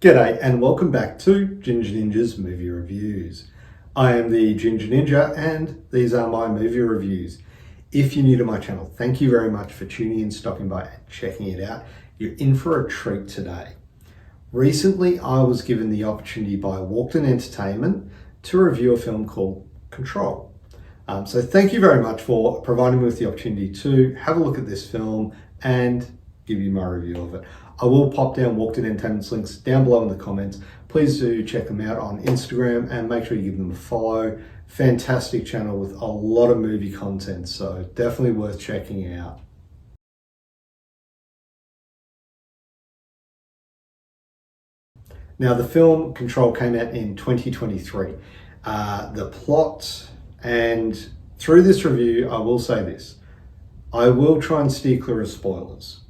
G'day and welcome back to Ginger Ninja's Movie Reviews. I am the Ginger Ninja and these are my movie reviews. If you're new to my channel, thank you very much for tuning in, stopping by and checking it out. You're in for a treat today. Recently, I was given the opportunity by Walkden Entertainment to review a film called Control. So thank you very much for providing me with the opportunity to have a look at this film and give you my review of it. I will pop down Walkden Entertainment's links down below in the comments. Please do check them out on Instagram and make sure you give them a follow. Fantastic channel with a lot of movie content, so definitely worth checking out. Now, the film Control came out in 2023. The plot, and through this review, I will say this. I will try and steer clear of spoilers.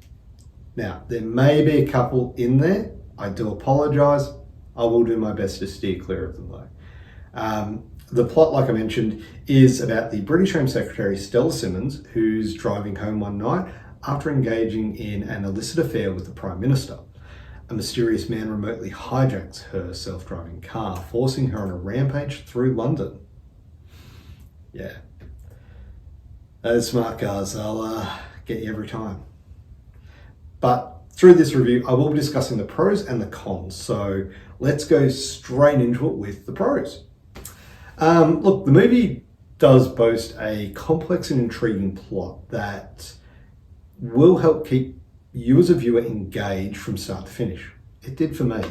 Now, there may be a couple in there. I do apologise. I will do my best to steer clear of them though. The plot, like I mentioned, is about the British Home Secretary Stella Simmons, who's driving home one night after engaging in an illicit affair with the Prime Minister. A mysterious man remotely hijacks her self-driving car, forcing her on a rampage through London. Yeah. Those smart cars, they'll get you every time. But through this review, I will be discussing the pros and the cons. So let's go straight into it with the pros. Look, the movie does boast a complex and intriguing plot that will help keep you as a viewer engaged from start to finish. It did for me.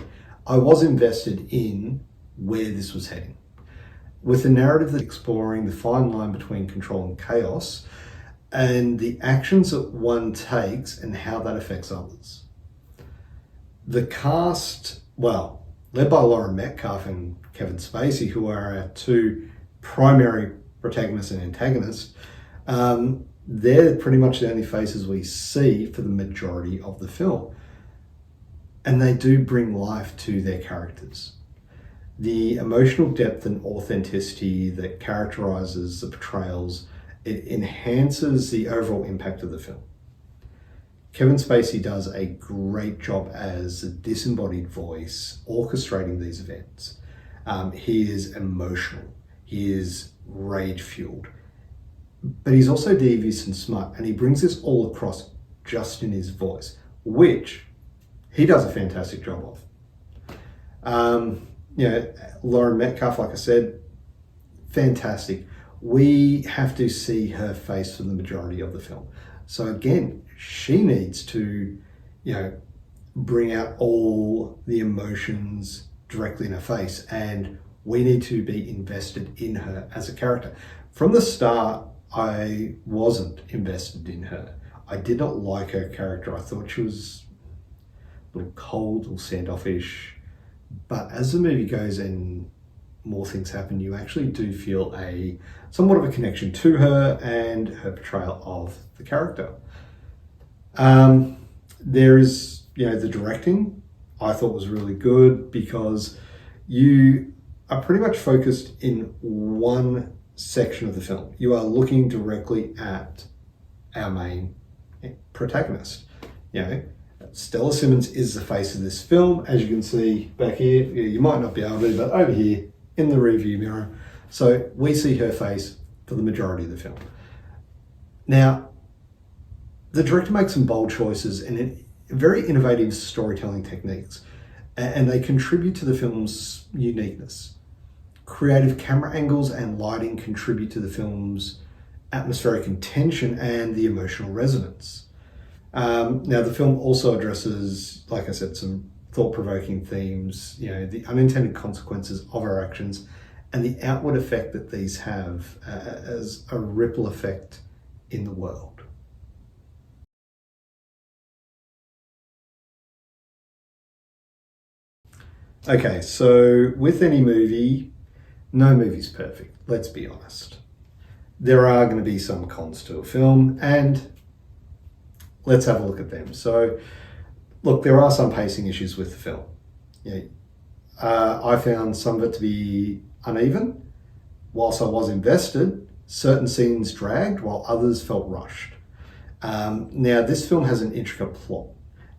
I was invested in where this was heading. With a narrative that's exploring the fine line between control and chaos, and the actions that one takes and how that affects others. The cast, well, led by Lauren Metcalfe and Kevin Spacey, who are our two primary protagonists and antagonists, they're pretty much the only faces we see for the majority of the film. And they do bring life to their characters. The emotional depth and authenticity that characterizes the portrayals, it enhances the overall impact of the film. Kevin Spacey does a great job as a disembodied voice orchestrating these events. He is emotional, he is rage-fueled, but he's also devious and smart, and he brings this all across just in his voice, which he does a fantastic job of. Lauren Metcalfe, like I said, fantastic. We have to see her face for the majority of the film. So again, she needs to, bring out all the emotions directly in her face, and we need to be invested in her as a character. From the start, I wasn't invested in her. I did not like her character. I thought she was a little cold, a little standoffish. But as the movie goes and more things happen, you actually do feel somewhat of a connection to her and her portrayal of the character. There is, the directing I thought was really good, because you are pretty much focused in one section of the film. You are looking directly at our main protagonist. Stella Simmons is the face of this film, as you can see back here. You might not be able to, but over here in the rearview mirror. So we see her face for the majority of the film. Now, the director makes some bold choices and very innovative storytelling techniques, and they contribute to the film's uniqueness. Creative camera angles and lighting contribute to the film's atmospheric intention and the emotional resonance. Now, the film also addresses, like I said, some thought-provoking themes, the unintended consequences of our actions and the outward effect that these have as a ripple effect in the world. Okay, so with any movie, no movie's perfect, let's be honest. There are going to be some cons to a film, and let's have a look at them. So, look, there are some pacing issues with the film. I found some of it to be uneven. Whilst I was invested, certain scenes dragged while others felt rushed. Now, this film has an intricate plot,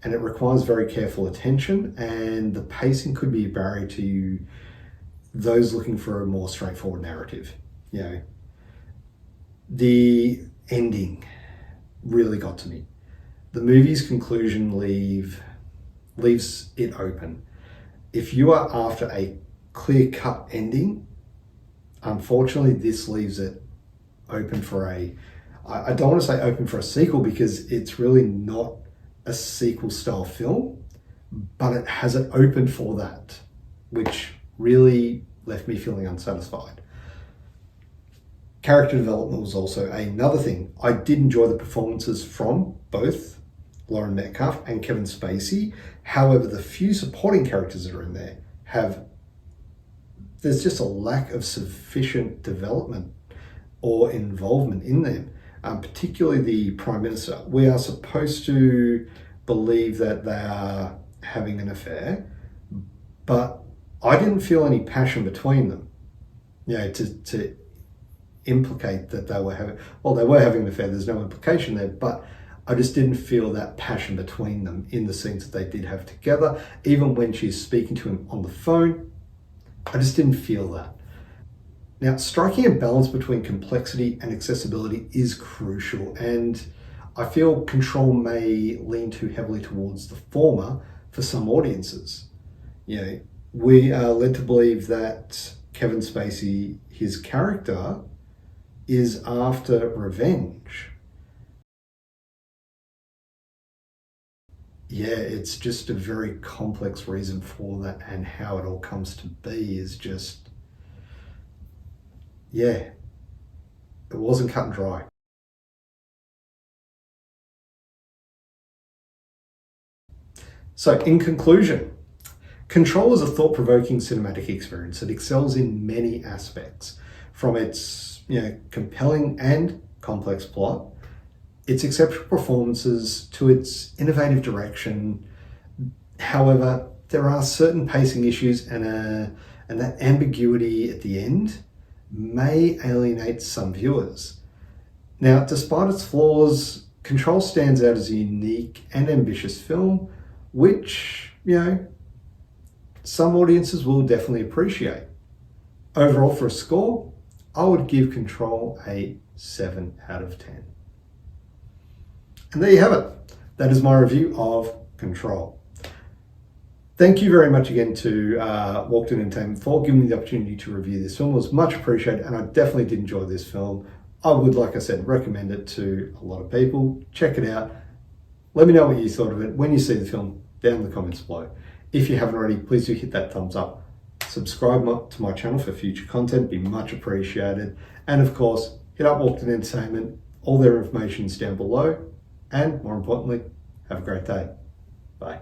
and it requires very careful attention, and the pacing could be a barrier to those looking for a more straightforward narrative. You know, the ending really got to me. The movie's conclusion leaves it open. If you are after a clear-cut ending, unfortunately, this leaves it open for I don't want to say open for a sequel, because it's really not a sequel style film, but it has it open for that, which really left me feeling unsatisfied. Character development was also another thing. I did enjoy the performances from both Lauren Metcalfe and Kevin Spacey. However, the few supporting characters that are in there there's just a lack of sufficient development or involvement in them, particularly the Prime Minister. We are supposed to believe that they are having an affair, but I didn't feel any passion between them. You know, to implicate that they were having an affair, there's no implication there, but I just didn't feel that passion between them in the scenes that they did have together. Even when she's speaking to him on the phone, I just didn't feel that. Now, striking a balance between complexity and accessibility is crucial, and I feel Control may lean too heavily towards the former for some audiences. You know, we are led to believe that Kevin Spacey, his character, is after revenge. Yeah, it's just a very complex reason for that, and how it all comes to be is just, yeah, it wasn't cut and dry. So in conclusion, Control is a thought-provoking cinematic experience that excels in many aspects, from its compelling and complex plot, its exceptional performances, to its innovative direction. However, there are certain pacing issues, and that ambiguity at the end may alienate some viewers. Now, despite its flaws, Control stands out as a unique and ambitious film, which, some audiences will definitely appreciate. Overall, for a score, I would give Control a 7 out of 10. And there you have it. That is my review of Control. Thank you very much again to Walkden Entertainment for giving me the opportunity to review this film. It was much appreciated, and I definitely did enjoy this film. I would, like I said, recommend it to a lot of people. Check it out. Let me know what you thought of it when you see the film down in the comments below. If you haven't already, please do hit that thumbs up. Subscribe to my channel for future content, be much appreciated. And of course, hit up Walkden Entertainment. All their information is down below. And more importantly, have a great day. Bye.